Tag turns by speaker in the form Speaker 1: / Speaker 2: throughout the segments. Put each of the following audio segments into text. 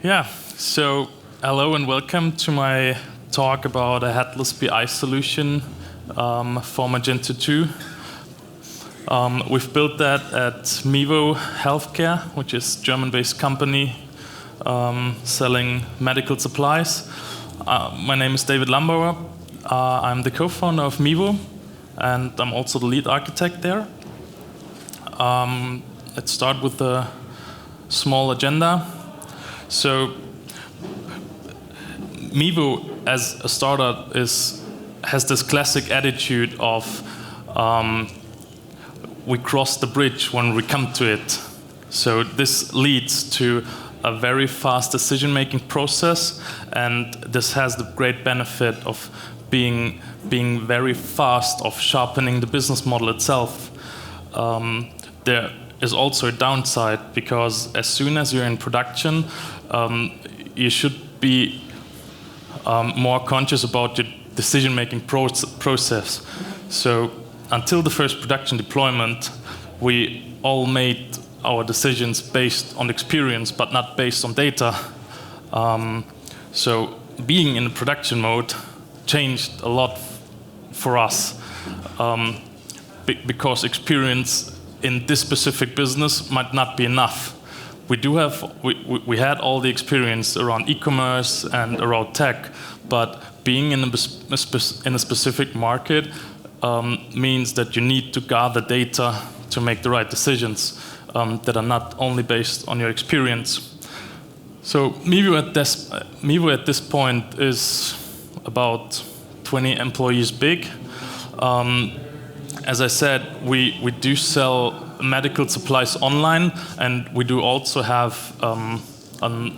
Speaker 1: Yeah, so hello and welcome to my talk about a headless BI solution for Magento 2. We've built that at Mevo Healthcare, which is a German-based company selling medical supplies. My name is David Lambauer. I'm the co-founder of Mevo, and I'm also the lead architect there. Let's start with a small agenda. So, Mevo, as a startup, has this classic attitude of we cross the bridge when we come to it. So this leads to a very fast decision-making process, and this has the great benefit of being very fast, of sharpening the business model itself. There is also a downside, because as soon as you're in production, you should be more conscious about your decision-making process. So until the first production deployment, we all made our decisions based on experience, but not based on data. So being in the production mode changed a lot for us, because experience in this specific business might not be enough. We had all the experience around e-commerce and around tech, but being in a specific market means that you need to gather data to make the right decisions that are not only based on your experience. So Mevo at this point is about 20 employees big. As I said, we do sell medical supplies online, and we do also have an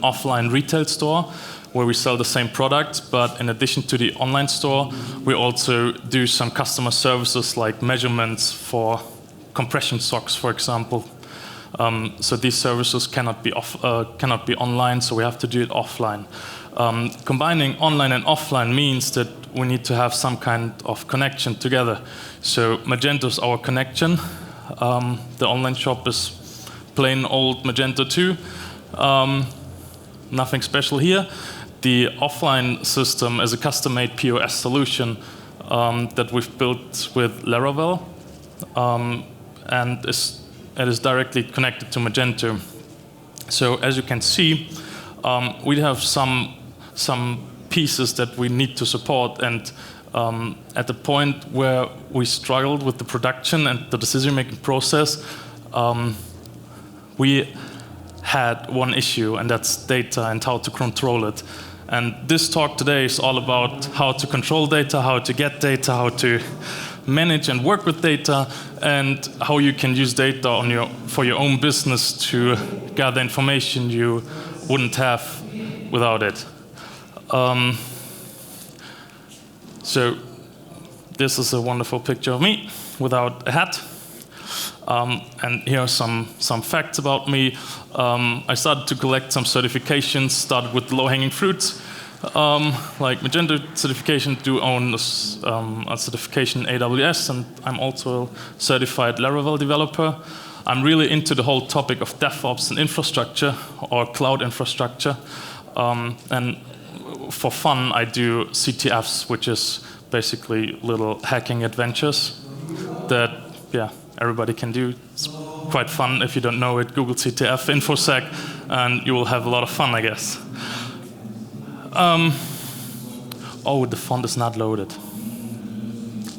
Speaker 1: offline retail store where we sell the same products, but in addition to the online store, we also do some customer services like measurements for compression socks, for example. So these services cannot be online, so we have to do it offline. Combining online and offline means that we need to have some kind of connection together. So Magento is our connection. The online shop is plain old Magento 2. Nothing special here. The offline system is a custom-made POS solution that we've built with Laravel, and it is directly connected to Magento. So as you can see, we have some pieces that we need to support, and at the point where we struggled with the production and the decision-making process, we had one issue, and that's data and how to control it. And this talk today is all about how to control data, how to get data, how to manage and work with data, and how you can use data for your own business to gather information you wouldn't have without it. So this is a wonderful picture of me without a hat. And here are some facts about me. I started to collect some certifications, started with low-hanging fruits, like Magento certification, do own a certification in AWS, and I'm also a certified Laravel developer. I'm really into the whole topic of DevOps and infrastructure, or cloud infrastructure. And for fun, I do CTFs, which is basically little hacking adventures that, everybody can do. It's quite fun. If you don't know it, Google CTF InfoSec, and you will have a lot of fun, I guess. Oh, the font is not loaded.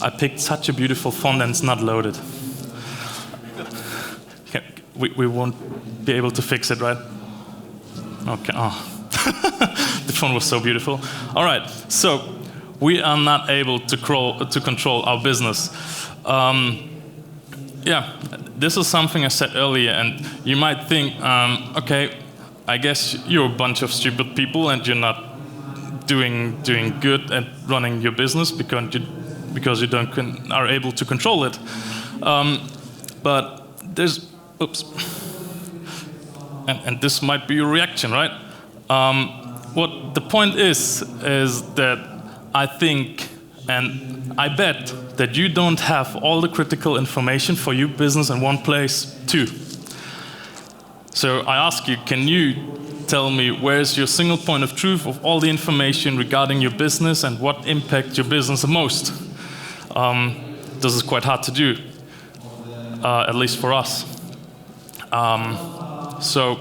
Speaker 1: I picked such a beautiful font and it's not loaded. We won't be able to fix it, right? Okay. Oh. The font was so beautiful. All right. So we are not able to control our business. This is something I said earlier, and you might think, okay, I guess you're a bunch of stupid people and you're not doing good at running your business because you are able to control it. But there's, and this might be your reaction, right? What the point is that I think, and I bet that you don't have all the critical information for your business in one place too. So I ask you, can you tell me where's your single point of truth of all the information regarding your business and what impacts your business the most. This is quite hard to do, at least for us. So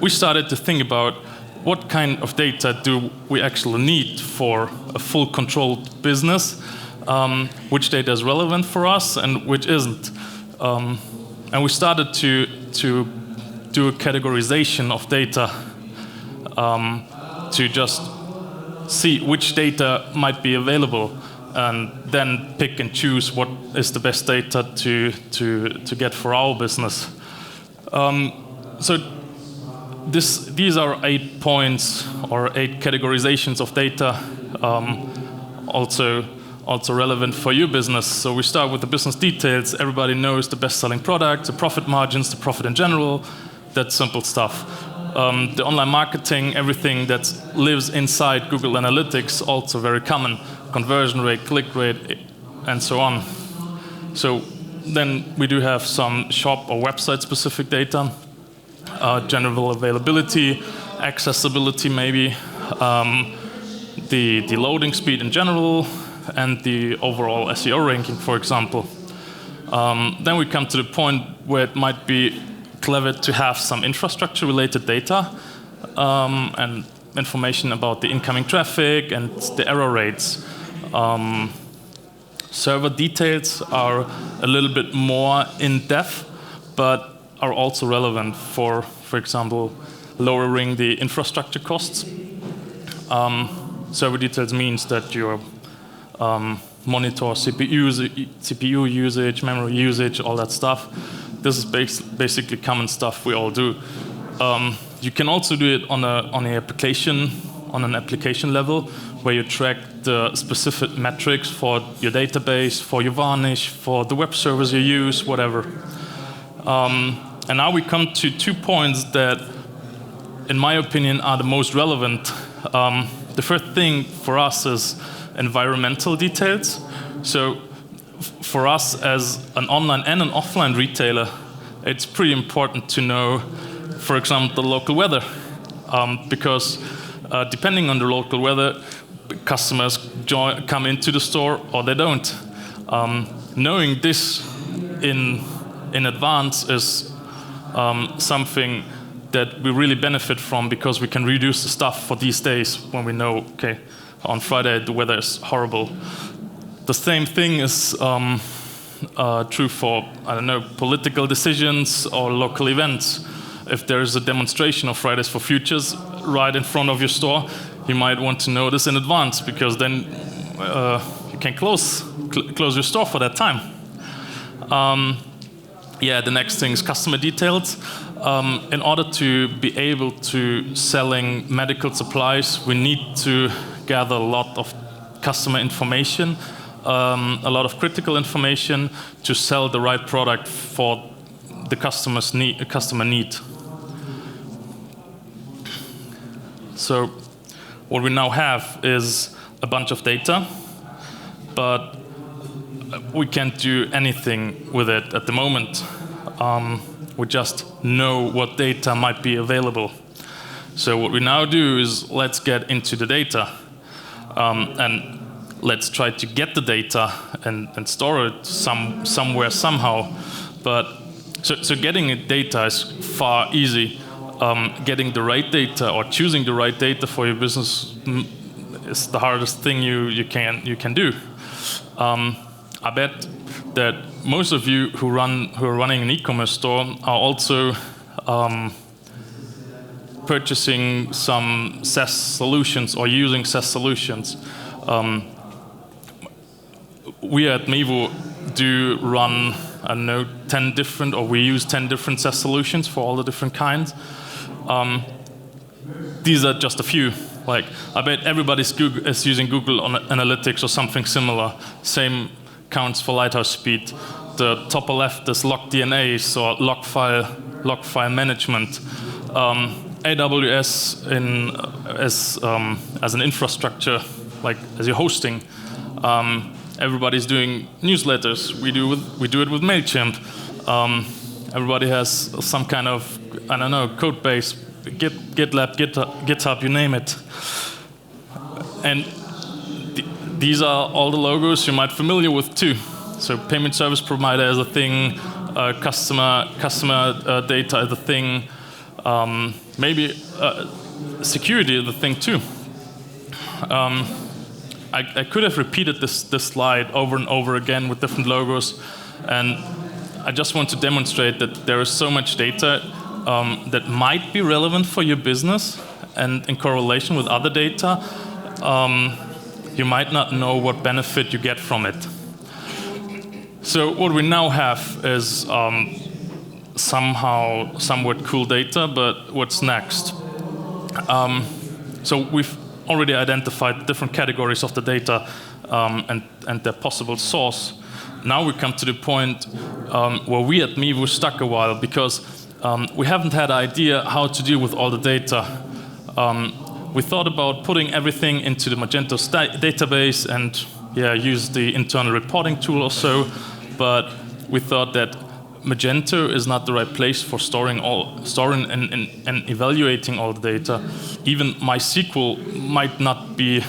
Speaker 1: we started to think about what kind of data do we actually need for a full controlled business, which data is relevant for us and which isn't. And we started to do a categorization of data to just see which data might be available and then pick and choose what is the best data to get for our business. So these are 8 points or 8 categorizations of data, also relevant for your business. So we start with the business details. Everybody knows the best-selling product, the profit margins, the profit in general, that simple stuff. The online marketing, everything that lives inside Google Analytics, also very common. Conversion rate, click rate, and so on. So then we do have some shop or website-specific data, general availability, accessibility maybe, the loading speed in general, and the overall SEO ranking, for example. Then we come to the point where it might be clever to have some infrastructure-related data and information about the incoming traffic and the error rates. Server details are a little bit more in-depth, but are also relevant for example, lowering the infrastructure costs. Server details means that your monitor CPU usage, memory usage, all that stuff. This is basically common stuff we all do. You can also do it on an application level, where you track the specific metrics for your database, for your varnish, for the web servers you use, whatever. And now we come to 2 points that, in my opinion, are the most relevant. The first thing for us is environmental details. So for us as an online and an offline retailer, it's pretty important to know, for example, the local weather. Because depending on the local weather, customers come into the store or they don't. Knowing this in advance is something that we really benefit from, because we can reduce the stuff for these days when we know, okay, on Friday the weather is horrible. The same thing is true for, I don't know, political decisions or local events. If there is a demonstration of Fridays for Futures right in front of your store, you might want to know this in advance, because then you can close your store for that time. The next thing is customer details. In order to be able to selling medical supplies, we need to gather a lot of customer information, a lot of critical information to sell the right product for the customer need. So what we now have is a bunch of data, but we can't do anything with it at the moment. We just know what data might be available. So what we now do is let's get into the data, and let's try to get the data and store it somewhere somehow. But so getting data is far easy. Getting the right data or choosing the right data for your business is the hardest thing you can do. I bet that most of you who are running an e-commerce store are also purchasing some SaaS solutions or using SaaS solutions. We at Mevo do run, I don't know, 10 different, or we use 10 different SaaS solutions for all the different kinds. These are just a few. Like, I bet everybody is using Google Analytics or something similar. Same counts for Lighthouse Speed. The top left is LogDNA, so log file management. AWS as an infrastructure, like as your hosting. Everybody's doing newsletters. We do it with Mailchimp. Everybody has some kind of, I don't know, code base GitLab, GitHub, you name it. And these are all the logos you might be familiar with too. So payment service provider is a thing, customer data is a thing, maybe security is a thing too. I could have repeated this slide over and over again with different logos, and I just want to demonstrate that there is so much data that might be relevant for your business, and in correlation with other data, you might not know what benefit you get from it. So what we now have is somewhat cool data, but what's next? So we've already identified different categories of the data and their possible source. Now we come to the point where we at Me were stuck a while because we haven't had an idea how to deal with all the data. We thought about putting everything into the Magento database and use the internal reporting tool or so, but we thought that Magento is not the right place for storing and evaluating all the data. Even MySQL might not be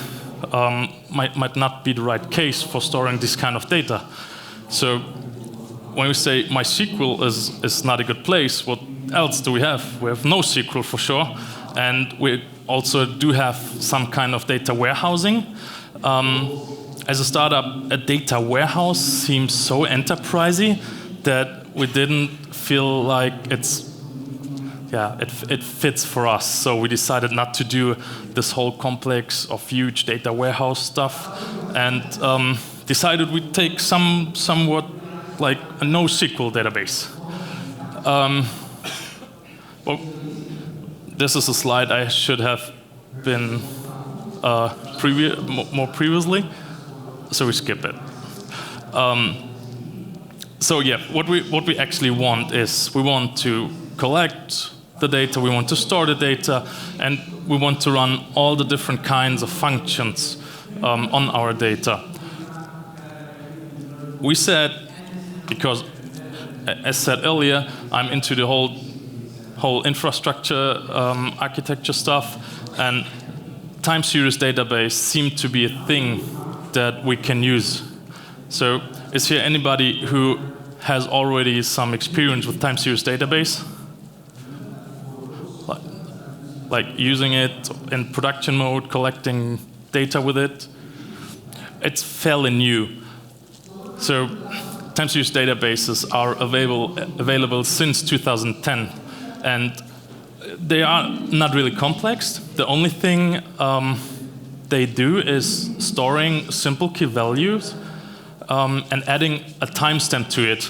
Speaker 1: the right case for storing this kind of data. So when we say MySQL is not a good place, what else do we have? We have NoSQL for sure, and we also do have some kind of data warehousing. As a startup, a data warehouse seems so enterprisey that we didn't feel like it fits for us. So we decided not to do this whole complex of huge data warehouse stuff, and decided we'd take somewhat like a NoSQL database. Well, this is a slide I should have been more previously, so we skip it. So yeah, what we actually want is we want to collect the data, we want to store the data, and we want to run all the different kinds of functions on our data. We said, because as said earlier, I'm into the whole infrastructure architecture stuff, and time series database seemed to be a thing that we can use. So is here anybody who has already some experience with time series database? Like using it in production mode, collecting data with it? It's fairly new. So time series databases are available since 2010, and they are not really complex. The only thing they do is storing simple key values and adding a timestamp to it.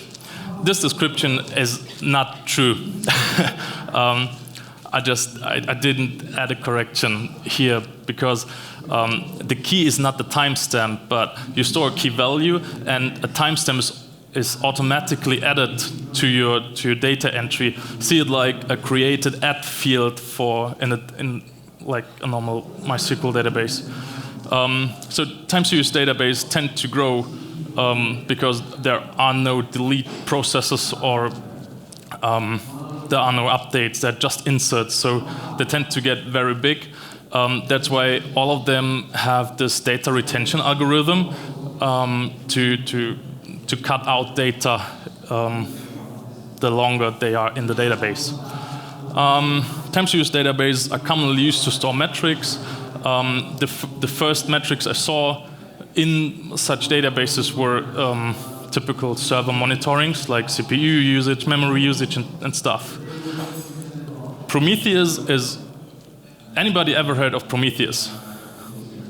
Speaker 1: This description is not true. I didn't add a correction here because the key is not the timestamp, but you store a key value, and a timestamp is automatically added to your data entry. See it like a created add field in like a normal MySQL database. So time series databases tend to grow because there are no delete processes or there are no updates, they're just inserts, so they tend to get very big. That's why all of them have this data retention algorithm to cut out data the longer they are in the database. Time series databases are commonly used to store metrics. The first metrics I saw in such databases were typical server monitorings like CPU usage, memory usage, and stuff. Prometheus is. Anybody ever heard of Prometheus?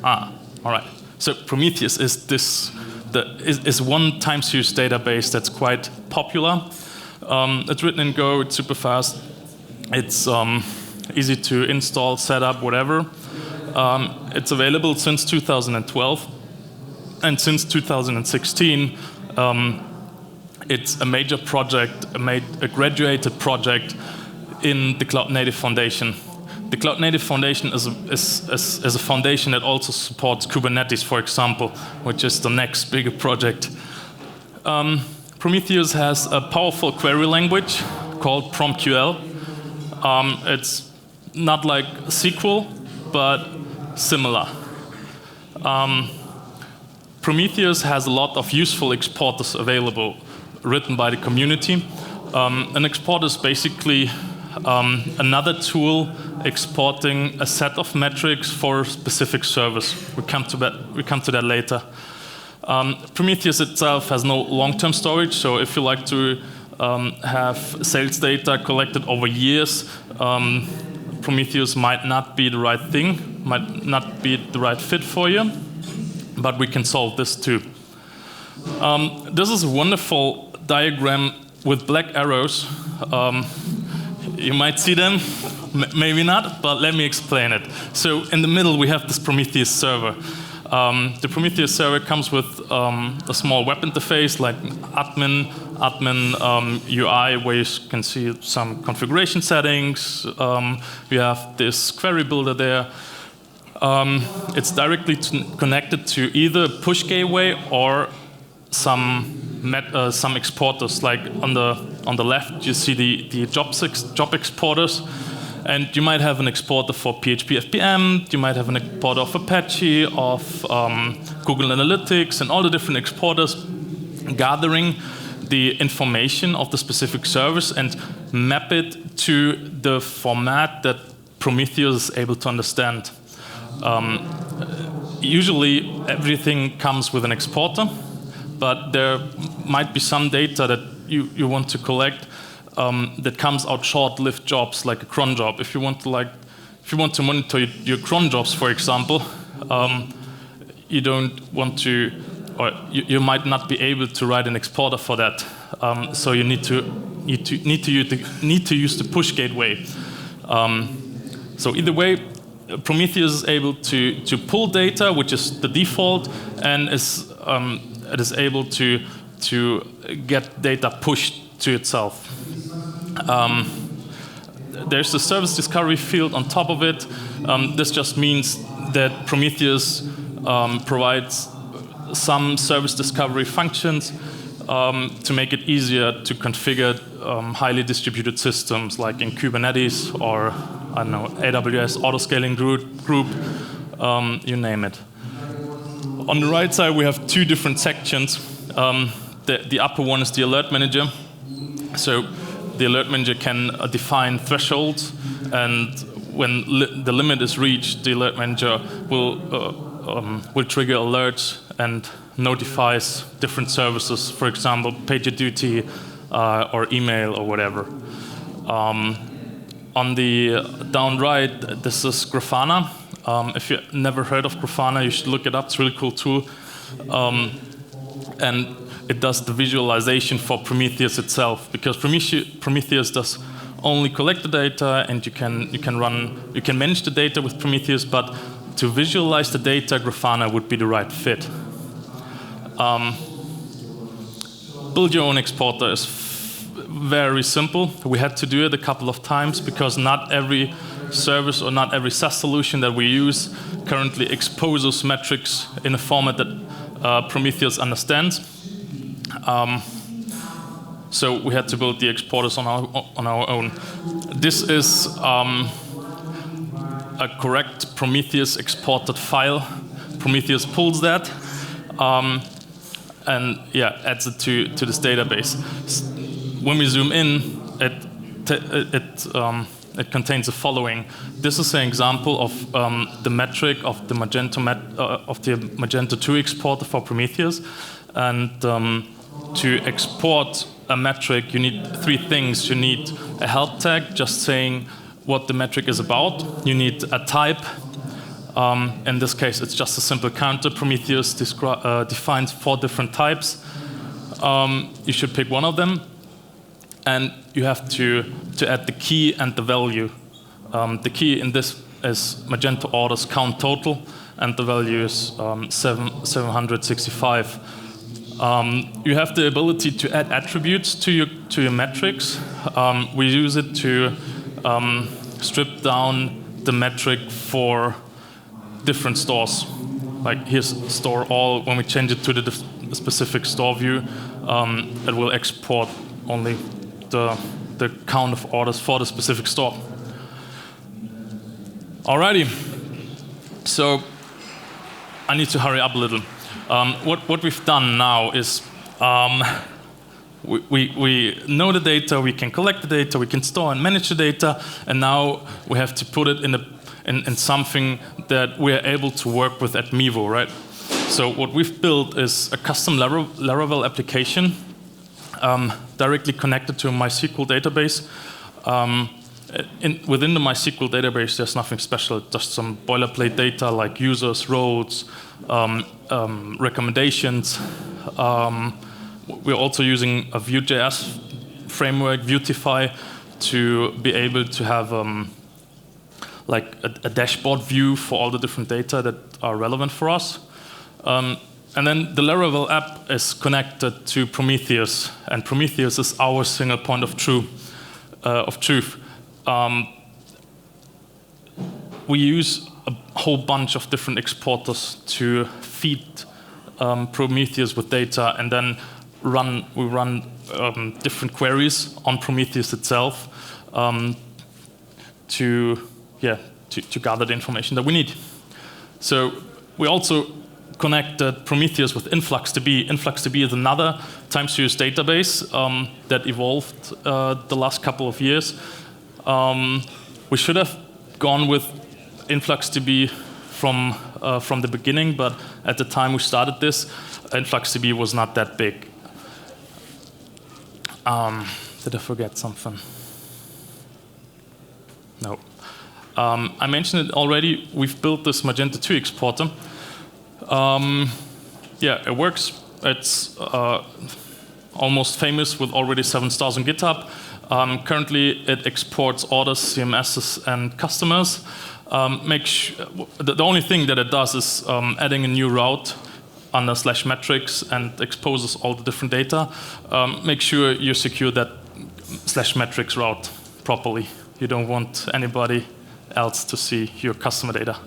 Speaker 1: All right. So Prometheus is one time series database that's quite popular. It's written in Go. It's super fast. It's easy to install, set up, whatever. It's available since 2012, and since 2016, it's a major project, a graduated project in the Cloud Native Foundation. The Cloud Native Foundation is a foundation that also supports Kubernetes, for example, which is the next bigger project. Prometheus has a powerful query language called PromQL. It's not like SQL, but similar. Prometheus has a lot of useful exporters available, written by the community. An exporter is basically another tool exporting a set of metrics for a specific service. We come to that later. Prometheus itself has no long-term storage, so if you like to have sales data collected over years, Prometheus might not be the right thing, might not be the right fit for you, but we can solve this too. This is a wonderful diagram with black arrows. You might see them, maybe not, but let me explain it. So in the middle we have this Prometheus server. The Prometheus server comes with a small web interface like admin UI, where you can see some configuration settings. You have this query builder there. It's directly connected to either push gateway or some exporters. Like on the left, you see the job exporters. And you might have an exporter for PHP FPM, you might have an exporter of Apache, of Google Analytics, and all the different exporters gathering the information of the specific service and map it to the format that Prometheus is able to understand. Usually everything comes with an exporter, but there might be some data that you want to collect that comes out short-lived jobs, like a cron job. If you want to monitor your cron jobs, for example, you don't want to, or you might not be able to write an exporter for that. So you need to use the push gateway. So either way, Prometheus is able to pull data, which is the default, and it is able to get data pushed to itself. There's the service discovery field on top of it. This just means that Prometheus provides some service discovery functions to make it easier to configure highly distributed systems, like in Kubernetes or, I don't know, AWS autoscaling group, you name it. On the right side, we have two different sections. The upper one is the alert manager. So the alert manager can define thresholds, and when the limit is reached, the alert manager will trigger alerts and notifies different services, for example, PagerDuty or email or whatever. On the down right, this is Grafana. If you've never heard of Grafana, you should look it up. It's a really cool tool. And it does the visualization for Prometheus itself, because Prometheus does only collect the data, and you can manage the data with Prometheus, but to visualize the data, Grafana would be the right fit. Build your own exporter is very simple. We had to do it a couple of times because not every service or not every SaaS solution that we use currently exposes metrics in a format that Prometheus understands. So we had to build the exporters on our own. This is a correct Prometheus exported file. Prometheus pulls that and adds it to this database. When we zoom in, it contains the following. This is an example of the metric of the Magento 2 exporter for Prometheus, and to export a metric, you need three things. You need a help tag, just saying what the metric is about. You need a type. In this case, it's just a simple counter. Prometheus defines 4 different types. You should pick one of them. And you have to add the key and the value. The key in this is Magento orders count total, and the value is 765. You have the ability to add attributes to your metrics. We use it to strip down the metric for different stores. Like here's store all. When we change it to the specific store view, it will export only the count of orders for the specific store. Alrighty. So I need to hurry up a little. What we've done now is we know the data, we can collect the data, we can store and manage the data, and now we have to put it in something that we are able to work with at Mevo, right? So what we've built is a custom Laravel application directly connected to a MySQL database. Within the MySQL database, there's nothing special, just some boilerplate data like users, roles, recommendations. We're also using a Vue.js framework, Vuetify, to be able to have like a dashboard view for all the different data that are relevant for us. And then the Laravel app is connected to Prometheus, and Prometheus is our single point of truth. We use a whole bunch of different exporters to feed Prometheus with data, and then we run different queries on Prometheus itself to gather the information that we need. So we also connected Prometheus with InfluxDB. InfluxDB is another time series database that evolved the last couple of years. We should have gone with InfluxDB from the beginning, but at the time we started this, InfluxDB was not that big. Did I forget something? No. I mentioned it already. We've built this Magento 2 exporter. Yeah, it works. It's almost famous with already 7 stars on GitHub. Currently, it exports orders, CMSs, and customers. The only thing that it does is adding a new route under /metrics and exposes all the different data. Make sure you secure that /metrics route properly. You don't want anybody else to see your customer data.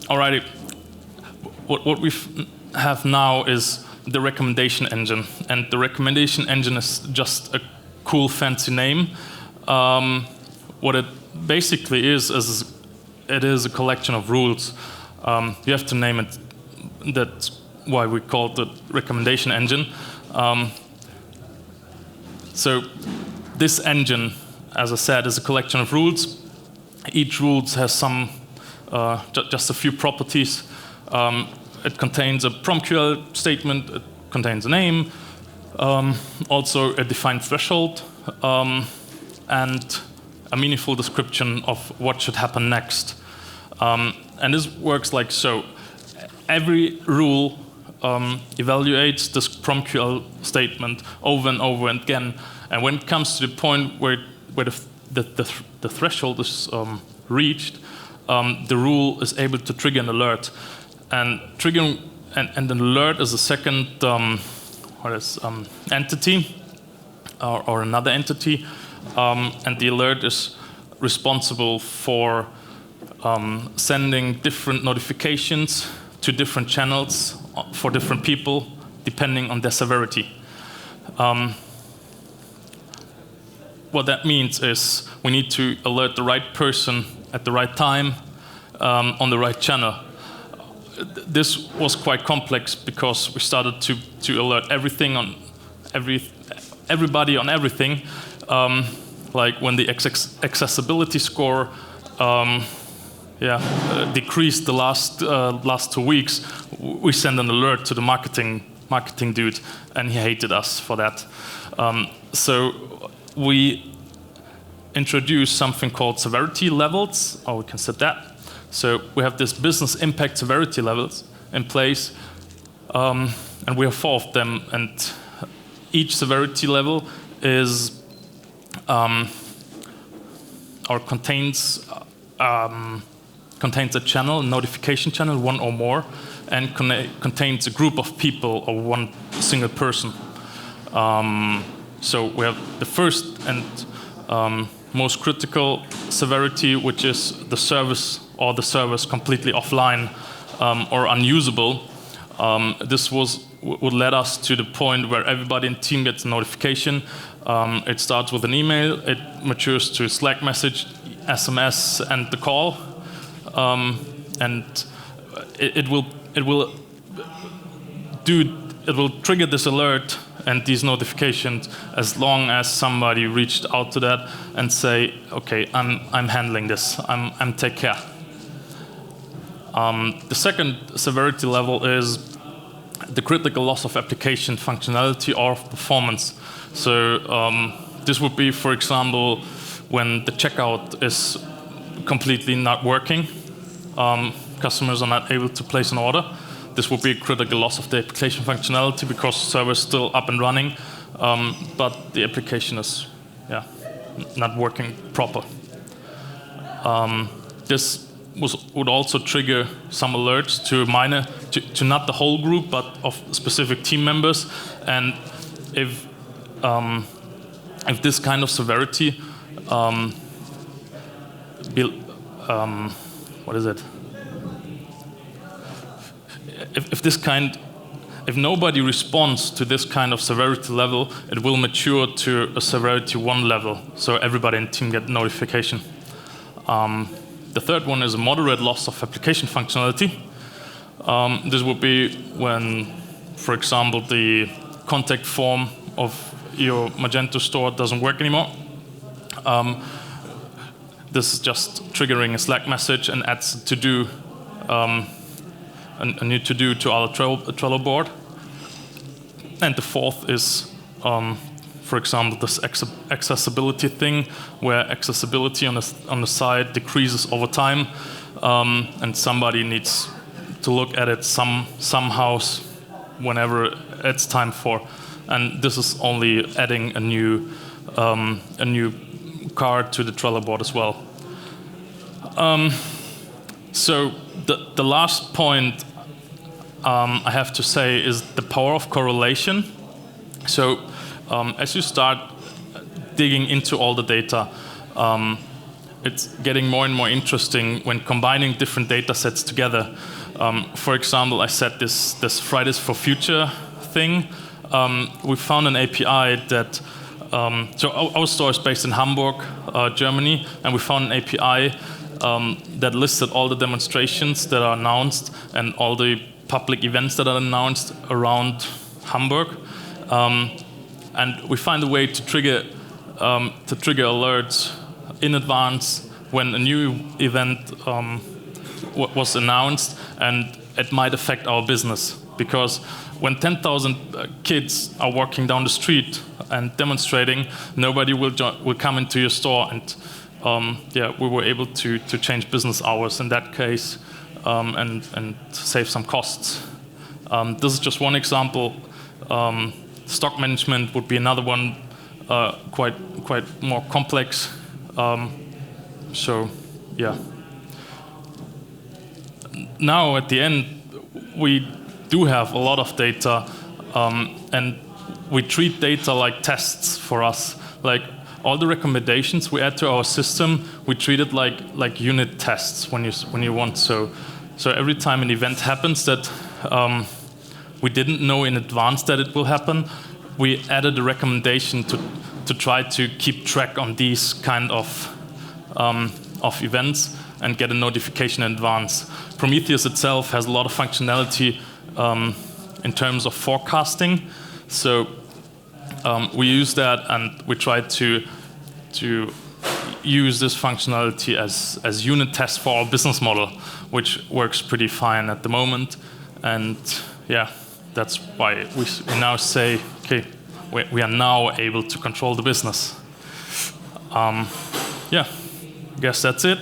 Speaker 1: Alrighty. What we have now is the recommendation engine, and the recommendation engine is just a cool, fancy name. What it basically is it is a collection of rules. You have to name it. That's why we call it the recommendation engine. So this engine, as I said, is a collection of rules. Each rule has some just a few properties. It contains a PromQL statement, it contains a name, also a defined threshold, and a meaningful description of what should happen next. And this works like so. Every rule evaluates this PromQL statement over and over again, and when it comes to the point where the threshold is reached, the rule is able to trigger an alert. And triggering an alert is a second entity or another entity, and the alert is responsible for sending different notifications to different channels for different people, depending on their severity. What that means is we need to alert the right person at the right time on the right channel. This was quite complex because we started to alert everything on everybody on everything. Like when the accessibility score decreased the last 2 weeks, we sent an alert to the marketing dude, and he hated us for that. So we introduced something called severity levels, or we can set that. So we have this business impact severity levels in place, and we have 4 of them, and each severity level is contains a channel, a notification channel, 1 or more, and contains a group of people or 1 single person. So we have the first and most critical severity, which is the service or the servers completely offline or unusable. This would lead us to the point where everybody in the team gets a notification. It starts with an email, it matures to a Slack message, SMS and the call, and it will trigger this alert and these notifications as long as somebody reached out to that and say, okay, I'm handling this, I'm take care. The second severity level is the critical loss of application functionality or of performance. So this would be, for example, when the checkout is completely not working, customers are not able to place an order. This would be a critical loss of the application functionality because the server is still up and running, but the application is not working proper. This would also trigger some alerts to not the whole group, but of specific team members. And if this kind of severity, what is it? If nobody responds to this kind of severity level, it will mature to a severity 1 level, so everybody in the team get notification. The third one is a moderate loss of application functionality. This would be when, for example, the contact form of your Magento store doesn't work anymore. This is just triggering a Slack message and adds a to-do, a new to-do to our Trello board. And the fourth is, for example, this accessibility thing, where accessibility on the site decreases over time, and somebody needs to look at it somehow whenever it's time for. And this is only adding a new card to the Trello board as well. So the last point I have to say is the power of correlation. So as you start digging into all the data, it's getting more and more interesting when combining different data sets together. For example, I said this Fridays for Future thing. We found an API that, so our store is based in Hamburg, Germany, and we found an API that listed all the demonstrations that are announced and all the public events that are announced around Hamburg. And we find a way to trigger alerts in advance when a new event was announced, and it might affect our business. Because when 10,000 kids are walking down the street and demonstrating, nobody will come into your store, and we were able to change business hours in that case and save some costs. This is just one example. Stock management would be another one, quite more complex. Now at the end, we do have a lot of data, and we treat data like tests for us. Like all the recommendations we add to our system, we treat it like unit tests when you want. So every time an event happens that we didn't know in advance that it will happen, we added a recommendation to try to keep track on these kind of events and get a notification in advance. Prometheus itself has a lot of functionality in terms of forecasting. So we use that, and we try to use this functionality as unit tests for our business model, which works pretty fine at the moment. And that's why we now say, okay, we are now able to control the business. I guess that's it.